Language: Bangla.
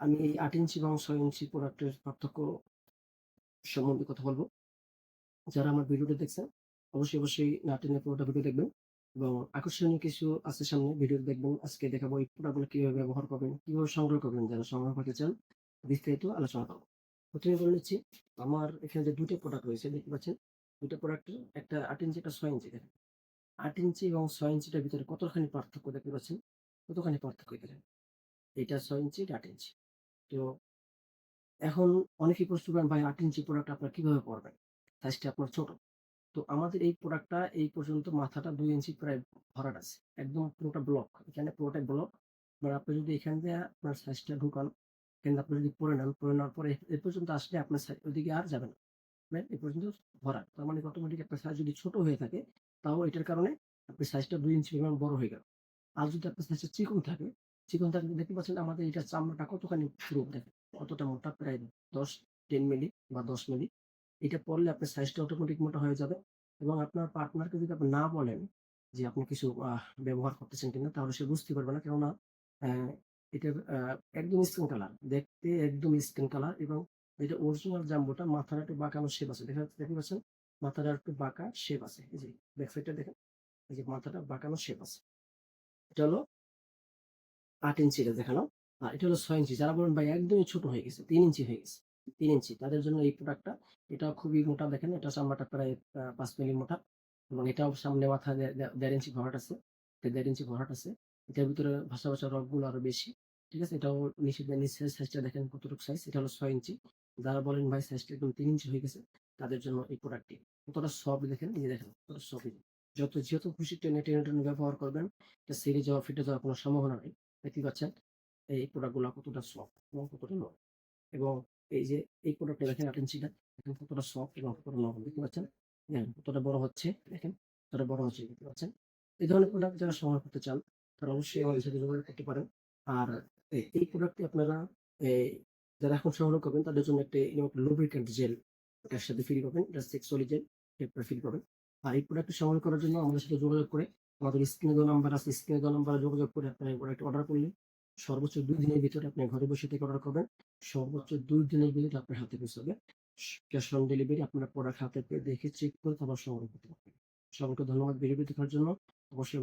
আমি এই ৮ ইঞ্চি এবং ৬ ইঞ্চি প্রোডাক্টের পার্থক্য সম্বন্ধে কথা বলব। যারা আমার ভিডিওটা দেখছেন, অবশ্যই না টেনে পুরোটা ভিডিও দেখবেন এবং আকর্ষণীয় কিছু আছে সামনে ভিডিও দেখবেন। আজকে দেখাবো এই প্রোডাক্টগুলো কিভাবে ব্যবহার করবেন, কিভাবে সংগ্রহ করবেন। যারা সংগ্রহ করতে চান, বিস্তারিত আলোচনা করব। প্রথমে বলে নিচ্ছি, আমার এখানে যে ২ টা প্রোডাক্ট রয়েছে দেখতে পাচ্ছেন। ২ টা প্রোডাক্টের একটা ৮ ইঞ্চি, একটা ৬ ইঞ্চি দেখেন। ৮ ইঞ্চি এবং ৬ ইঞ্চিটার ভিতরে কতখানি পার্থক্য দেখতে পাচ্ছেন? কতখানি পার্থক্য দেখেন। এটা ৬ ইঞ্চি, এটা ৮ ইঞ্চি। তো এখন অনেকেই প্রশ্ন করেন, "ভাই ৮ ইঞ্চি প্রোডাক্ট আপনারা কিভাবে পড়বেন? সাইজটা আপনার ছোট।" তো আমাদের এই প্রোডাক্টটা এই পর্যন্ত মাথাটা ২ ইঞ্চি প্রায় ভরাট আছে। একদম পুরোটা ব্লক। এখানে পুরোটাই ব্লক। এবার আপনি যদি এখান দিয়ে আপনার সাইজটা ঢুকান, এখান দিয়ে আপনি যদি পরে নেন, পরে নেওয়ার পরে এ পর্যন্ত আসলে আপনার ওইদিকে আর যাবে না। মানে এ পর্যন্ত ভরাট। তার মানে অটোমেটিক আপনার সাইজ যদি ছোট হয়ে থাকে, তাও এটার কারণে আপনার সাইজটা ২ ইঞ্চি পরিমাণ বড় হয়ে গেল। আর যদি আপনার সাইজটা চিকন থাকলে দেখতে পাচ্ছেন আমাদের এটার চামড়াটা কতখানি পুরু দেখেন। কতটা মোটা, প্রায় ১০ মিলি বা ১০ মিলি। এটা পড়লে আপনার সাইজটা অটোমেটিক মোটা হয়ে যাবে এবং আপনার পার্টনারকে যদি আপনি না বলেন যে আপনি কিছু ব্যবহার করতেছেন কিনা, তাহলে সে বুঝতে পারবে না। কেননা অ্যা এটার একদম স্কিন কালার। দেখতে একদম স্কিন কালার এবং এটা অরিজিনাল জাম্বোটা মাথার একটু বাঁকানো শেপ আছে। দেখতে পাচ্ছেন? মাথাটা একটু বাঁকা শেপ আছে। এই যে ব্যাক সাইডটা দেখেন। এই যে মাথাটা বাঁকানো শেপ আছে। এটা হলো ৮ ইঞ্চি এটা দেখানো। আর এটা হলো ৬ ইঞ্চি। যারা বলেন ভাই একদমই ছোট হয়ে গেছে, ৩ ইঞ্চি হয়ে গেছে। ৩ ইঞ্চি তাদের জন্য এই প্রোডাক্টটা। এটা খুবই মোটা দেখেন, এটা চামড়াটা প্রায় ৫ মিলি মোটা এবং এটাও সামনে মাথায় ১.৫ ইঞ্চি ভরাট আছে। এটা ১.৫ ইঞ্চি ভরাট আছে। এটার ভিতরে ভাসা রগগুলো আরো বেশি। ঠিক আছে? এটাও নিচের সাইজটা দেখেন কতটুকু সাইজ। এটা হলো ৬ ইঞ্চি। যারা বলেন ভাই সাইজটা একদম ৩ ইঞ্চি হয়ে গেছে, তাদের জন্য এই প্রোডাক্টটি। কতটা সফট দেখেন, এই যে দেখেন কতটা সফট। যত খুশি টেনে ব্যবহার করবেন, এটা ছিঁড়ে যাওয়া, ফেটে যাওয়ার কোনো সম্ভাবনা নাই। দেখতেই পাচ্ছেন এই প্রোডাক্ট গুলা কতটা সফট এবং কতটা নরম। এবং এই যে এই প্রোডাক্টটা দেখেন ৮ ইঞ্চিটা দেখেন কতটা সফট এবং কতটা নরম। দেখতে পাচ্ছেন? দেখেন কতটা বড় হচ্ছে, দেখেন কতটা বড় হচ্ছে, দেখতে পাচ্ছেন? এই ধরনের প্রোডাক্ট যারা সংগ্রহ করতে চান, তারা অবশ্যই আমাদের সাথে যোগাযোগ করতে পারেন। আর এই প্রোডাক্টটি আপনারা এই যারা এখন সংগ্রহ করবেন তাদের জন্য একটি লুব্রিক্যান্ট জেল এটার সাথে ফ্রি পাবেন। এটা সেক্সুয়ালি জেল, এটা ফ্রি পাবেন। আর এই প্রোডাক্টটি সংগ্রহ করার জন্য আমাদের সাথে যোগাযোগ করে, আমাদের স্ক্রিনে দেওয়া নাম্বার আছে, স্ক্রিনে দেওয়া নাম্বারে যোগাযোগ করে আপনারা এই প্রোডাক্ট অর্ডার করলে সর্বোচ্চ ২ দিনের ভিতরে আপনি ঘরে বসে থেকে অর্ডার করবেন। সর্বোচ্চ ২ দিনের ভিতরে আপনার হাতে পৌঁছাবে। ক্যাশ অন ডেলিভারি আপনারা প্রোডাক্ট হাতে পেয়ে দেখে চেক করে তারপর সংগ্রহ করতে পারবেন। সকলকে ধন্যবাদ ভিডিওটি দেখার জন্য। অবশ্যই